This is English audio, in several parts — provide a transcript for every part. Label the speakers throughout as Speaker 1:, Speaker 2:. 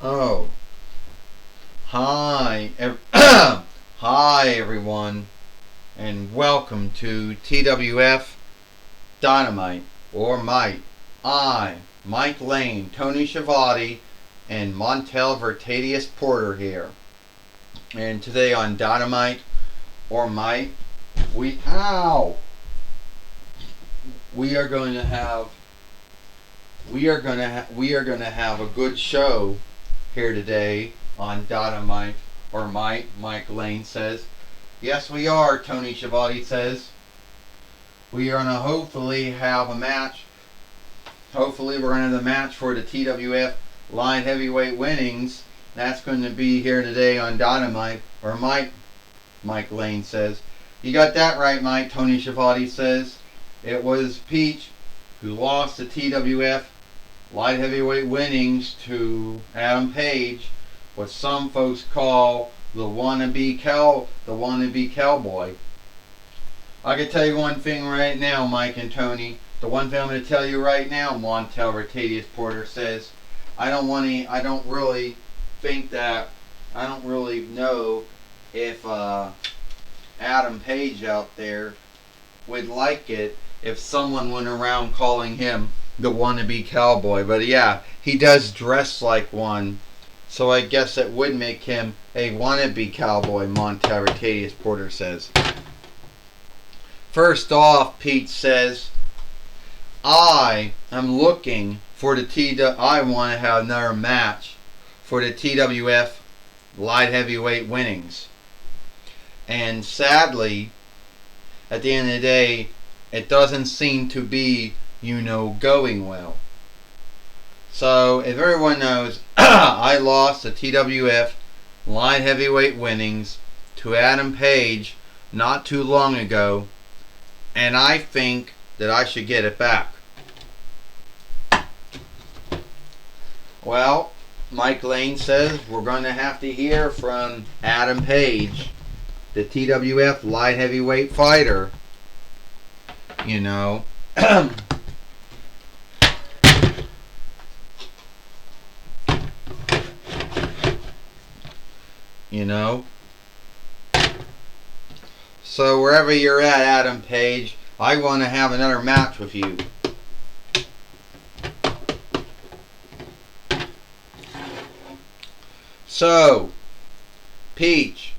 Speaker 1: Oh, hi everyone, and welcome to TWF Dynamite or Mike. Mike Lane, Tony Schiavone, and Montel Vertadius Porter here. And today on Dynamite or Mike, we are going to have a good show here today on Dynamite or Mike. Mike Lane says, "Yes, we are." Tony Schiavone says, "We are gonna hopefully have a match. Hopefully, we're gonna have the match for the TWF Light Heavyweight Winnings. That's going to be here today on Dynamite or Mike." Mike Lane says, "You got that right, Mike." Tony Schiavone says, "It was Peach who lost the TWF Light Heavyweight Winnings to Adam Page, what some folks call the wannabe cowboy." I can tell you one thing right now, Mike and Tony. The one thing I'm going to tell you right now, Montel Vertadius Porter says, I don't really know if Adam Page out there would like it if someone went around calling him the wannabe cowboy. But yeah, he does dress like one, so I guess it would make him a wannabe cowboy, Montel Vertadius Porter says. First off, Pete says, I am looking for I want to have another match for the TWF Light Heavyweight Winnings. And sadly, at the end of the day, it doesn't seem to be, going well. So, if everyone knows, I lost the TWF Light Heavyweight Winnings to Adam Page not too long ago, and I think that I should get it back. Well, Mike Lane says we're going to have to hear from Adam Page, the TWF Light Heavyweight fighter. You know. So wherever you're at, Adam Page, I want to have another match with you. So, Peach,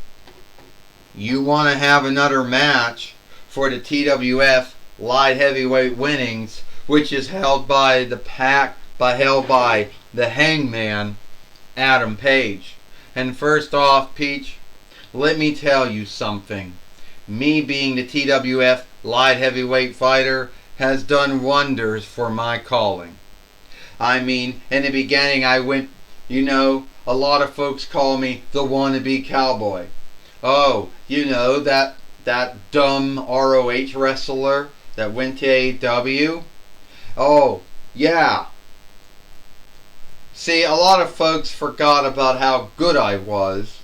Speaker 1: you want to have another match for the TWF Light Heavyweight Winnings, which is held by the Hangman, Adam Page. And first off, Peach, let me tell you something. Me being the TWF Light Heavyweight fighter has done wonders for my calling. I mean, in the beginning I went, a lot of folks call me the wannabe cowboy. Oh, that dumb ROH wrestler that went to AEW? Oh, yeah. See, a lot of folks forgot about how good I was.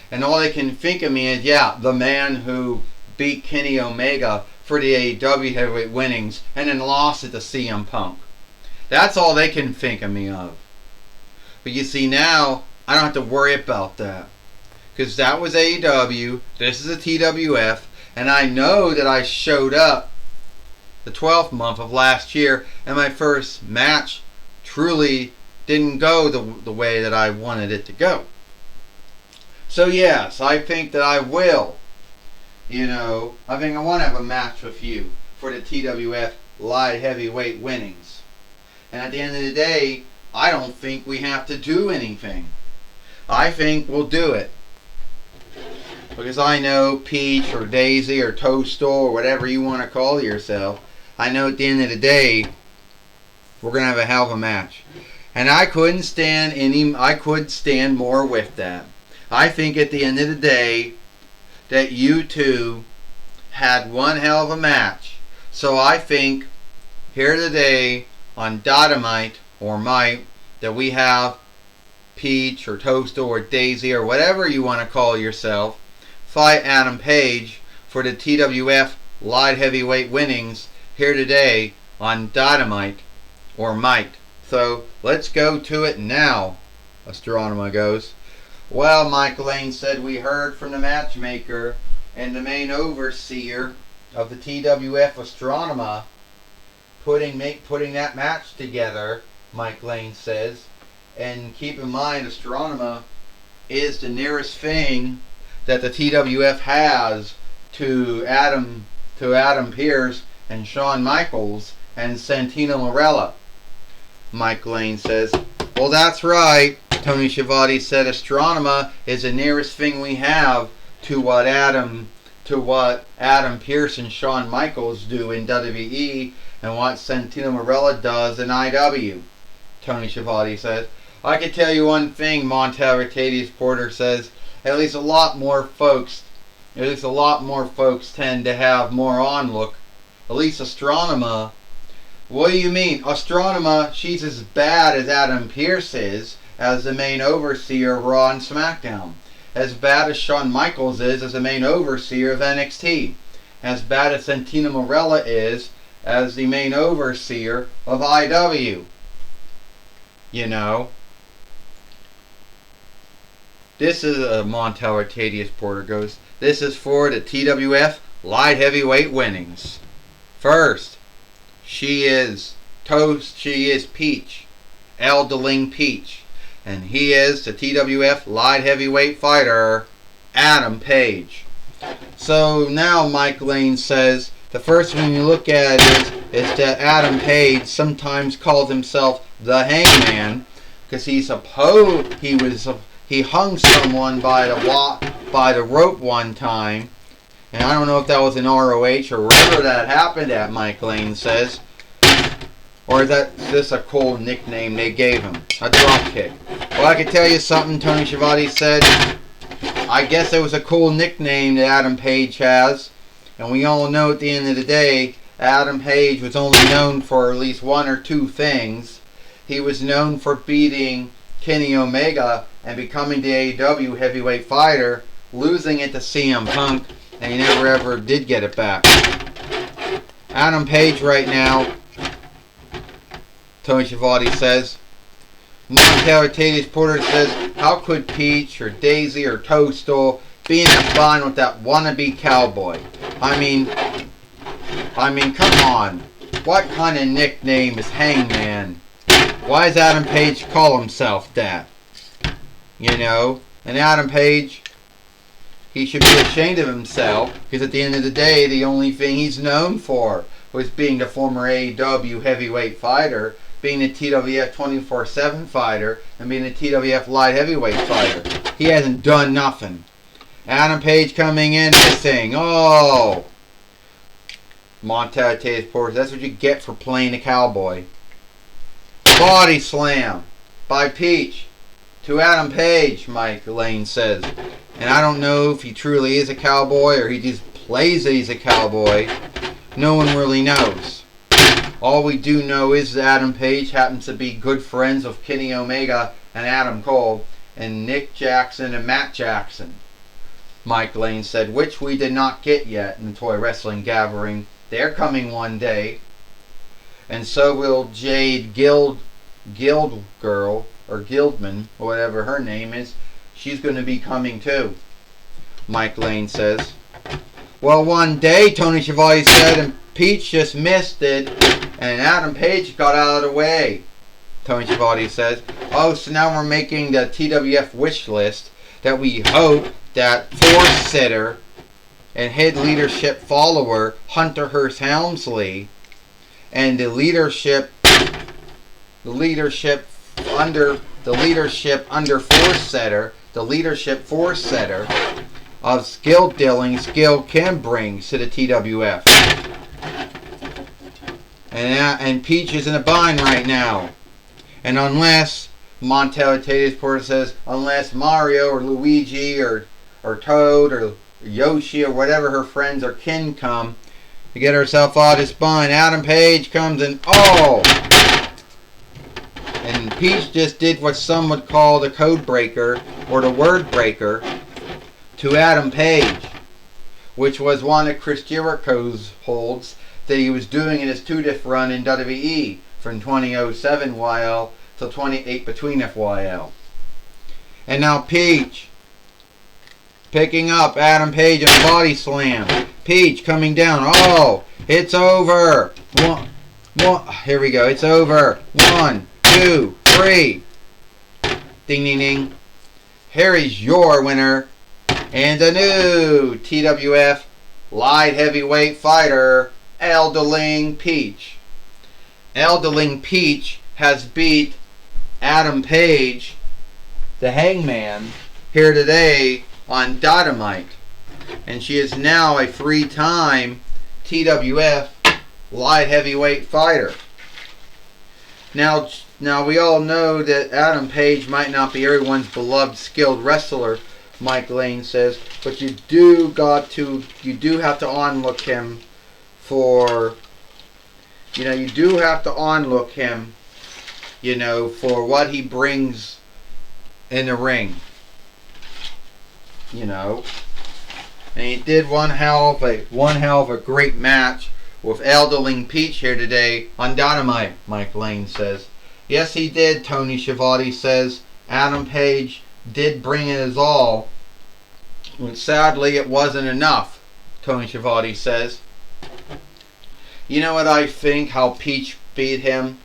Speaker 1: And all they can think of me is, the man who beat Kenny Omega for the AEW Heavyweight Winnings and then lost it to CM Punk. That's all they can think of me of. But you see, now, I don't have to worry about that. Because that was AEW, this is a TWF, and I know that I showed up the 12th month of last year, and my first match truly didn't go the way that I wanted it to go. So yes, I think that I will. I think I want to have a match with you for the TWF Light Heavyweight Winnings. And at the end of the day, I don't think we have to do anything. I think we'll do it. Because I know Peach or Daisy or Toadstool or whatever you want to call yourself, I know at the end of the day, we're going to have a hell of a match. And I couldn't stand more with that. I think at the end of the day, that you two had one hell of a match. So I think here today on Dynamite or Mike, that we have Peach or Toadstool or Daisy or whatever you want to call yourself fight Adam Page for the TWF Light Heavyweight Winnings here today on Dynamite or Mike. So let's go to it now. Astronomer goes. Well, Mike Lane said, we heard from the matchmaker and the main overseer of the TWF Astronomer putting that match together, Mike Lane says. And keep in mind, Astronomer is the nearest thing that the TWF has to Adam Pearce and Shawn Michaels and Santino Marella. Mike Lane says, well, that's right. Tony Schiavone said Astronomer is the nearest thing we have to what Adam Pearce and Shawn Michaels do in WWE and what Santino Marella does in IW. Tony Schiavone says, I can tell you one thing, Montel Ricadius Porter says, at least a lot more folks tend to have more onlook. At least Astronomer. What do you mean? Astronomer, she's as bad as Adam Pearce is as the main overseer of Raw and SmackDown. As bad as Shawn Michaels is as the main overseer of NXT. As bad as Santino Marella is as the main overseer of IW. You know. This is Montel Ricadius Porter goes, this is for the TWF light heavyweight winnings. First, she is Peach, El Deling Peach. And he is the TWF light heavyweight fighter, Adam Page. So now Mike Lane says, the first thing you look at is that Adam Page sometimes calls himself the Hangman, because he hung someone by the rope one time. And I don't know if that was in ROH or wherever that happened at, Mike Lane says. Or is that just a cool nickname they gave him? A dropkick. Well, I can tell you something, Tony Schiavone said. I guess it was a cool nickname that Adam Page has. And we all know at the end of the day, Adam Page was only known for at least one or two things. He was known for beating Kenny Omega and becoming the AEW heavyweight fighter, losing it to CM Punk, and he never ever did get it back. Adam Page right now, Tony Schiavone says, Montel Ricadius Porter says, how could Peach or Daisy or Toadstool be in a bond with that wannabe cowboy? I mean, come on. What kind of nickname is Hangman? Why does Adam Page call himself that? You know? And Adam Page, he should be ashamed of himself, because at the end of the day, the only thing he's known for was being the former AEW heavyweight fighter, being the TWF 24/7 fighter, and being the TWF light heavyweight fighter. He hasn't done nothing. Adam Page coming in and saying, oh, Montel Ricadius Porter, that's what you get for playing a cowboy. Body slam by Peach to Adam Page, Mike Lane says. And I don't know if he truly is a cowboy or he just plays that he's a cowboy. No one really knows. All we do know is that Adam Page happens to be good friends with Kenny Omega and Adam Cole and Nick Jackson and Matt Jackson, Mike Lane said, which we did not get yet in the Toy Wrestling Gathering. They're coming one day. And so will Jade Guild Girl, or Guildman, or whatever her name is. She's going to be coming too, Mike Lane says. Well, one day, Tony Schiavone said, and Peach just missed it, and Adam Page got out of the way, Tony Schiavone says. Oh, so now we're making the TWF wish list that we hope that force sitter and head leadership follower Hunter Hearst Helmsley and the leadership under force setter of skill dealings Gil Kim brings to the TWF. And Peach is in a bind right now. And unless Montel Ricadius Porter says, unless Mario or Luigi or Toad or Yoshi or whatever her friends or kin come to get herself out of this bind, Adam Page comes and and Peach just did what some would call the code breaker or the word breaker to Adam Page, which was one of Chris Jericho's holds that he was doing in his two-diff run in WWE from 2007 YL to 28 between FYL. And now Peach picking up Adam Page and body slam. Peach coming down. Oh, it's over. Here we go. It's over. 1, 2, 3. Ding, ding, ding. Here is your winner and the new TWF light heavyweight fighter, Elderling Peach. Elderling Peach has beat Adam Page, the Hangman, here today on Dynamite. And she is now a 3-time TWF light heavyweight fighter. Now we all know that Adam Page might not be everyone's beloved skilled wrestler, Mike Lane says, but you do have to onlook him for, you do have to onlook him, for what he brings in the ring. And he did one hell of a great match with Elderling Peach here today on Dynamite, Mike Lane says. Yes, he did, Tony Schiavone says. Adam Page did bring it his all. And sadly, it wasn't enough, Tony Schiavone says. You know what I think, how Peach beat him?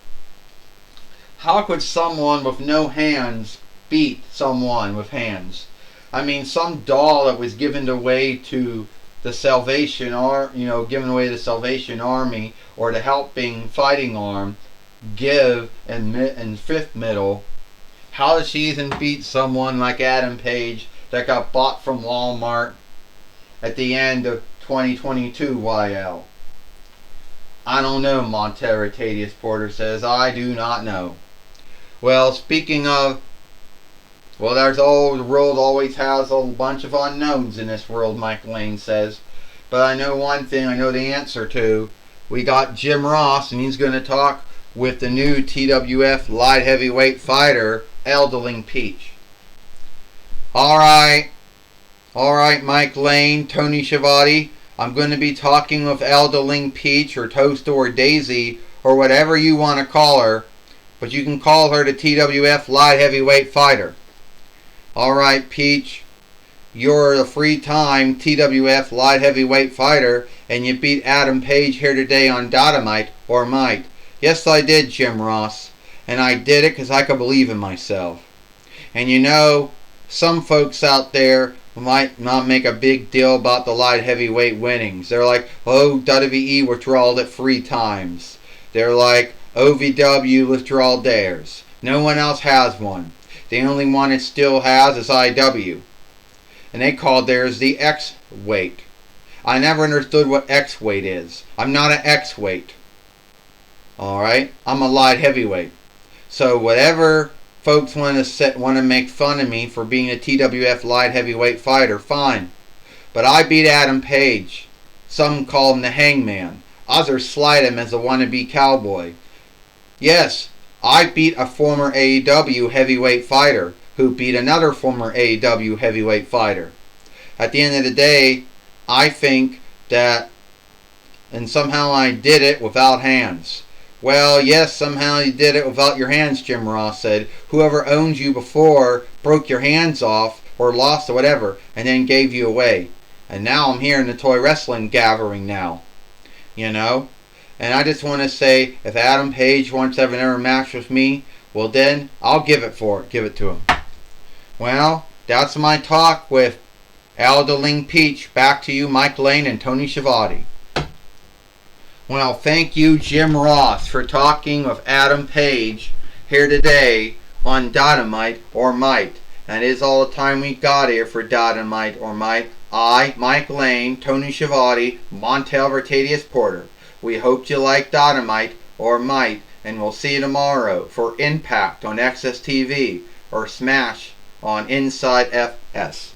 Speaker 1: How could someone with no hands beat someone with hands? I mean, some doll that was given away to the Salvation given away to the Salvation Army or the Helping Fighting Arm, give and fifth middle. How does she even beat someone like Adam Page that got bought from Walmart at the end of 2022 YL? I don't know, Montero Tadius Porter says. I do not know. Well, speaking of, the world always has a bunch of unknowns in this world, Mike Lane says. But I know one thing, I know the answer to. We got Jim Ross, and he's going to talk with the new TWF light heavyweight fighter, Elderling Peach. Alright, Mike Lane, Tony Schiavone. I'm going to be talking with Elderling Peach, or Toaster, or Daisy, or whatever you want to call her. But you can call her the TWF light heavyweight fighter. Alright, Peach. You're a 3-time TWF light heavyweight fighter, and you beat Adam Page here today on Dynamite, or Might. Yes, I did, Jim Ross. And I did it because I could believe in myself. And some folks out there might not make a big deal about the light heavyweight winnings. They're like, oh, WWE withdrawed it 3 times. They're like, OVW withdrawed theirs. No one else has one. The only one it still has is IW. And they called theirs the X-weight. I never understood what X-weight is. I'm not an X-weight. Alright? I'm a light heavyweight. So whatever folks want to make fun of me for being a TWF light heavyweight fighter, fine. But I beat Adam Page. Some call him the Hangman. Others slight him as a wannabe cowboy. Yes, I beat a former AEW heavyweight fighter who beat another former AEW heavyweight fighter. At the end of the day, I think that, and somehow I did it without hands. Well, yes, somehow you did it without your hands, Jim Ross said. Whoever owned you before broke your hands off or lost or whatever and then gave you away. And now I'm here in the toy wrestling gathering now. And I just want to say, if Adam Page wants to have another match with me, well then, I'll give it to him. Well, that's my talk with Elderling Peach. Back to you, Mike Lane and Tony Schiavone. Well, thank you, Jim Ross, for talking with Adam Page here today on Dynamite or Might. That is all the time we got here for Dynamite or Might. I, Mike Lane, Tony Schiavone, Montel Vertadius Porter. We hope you like Dynamite or Might, and we'll see you tomorrow for Impact on XSTV or Smash on Inside FS.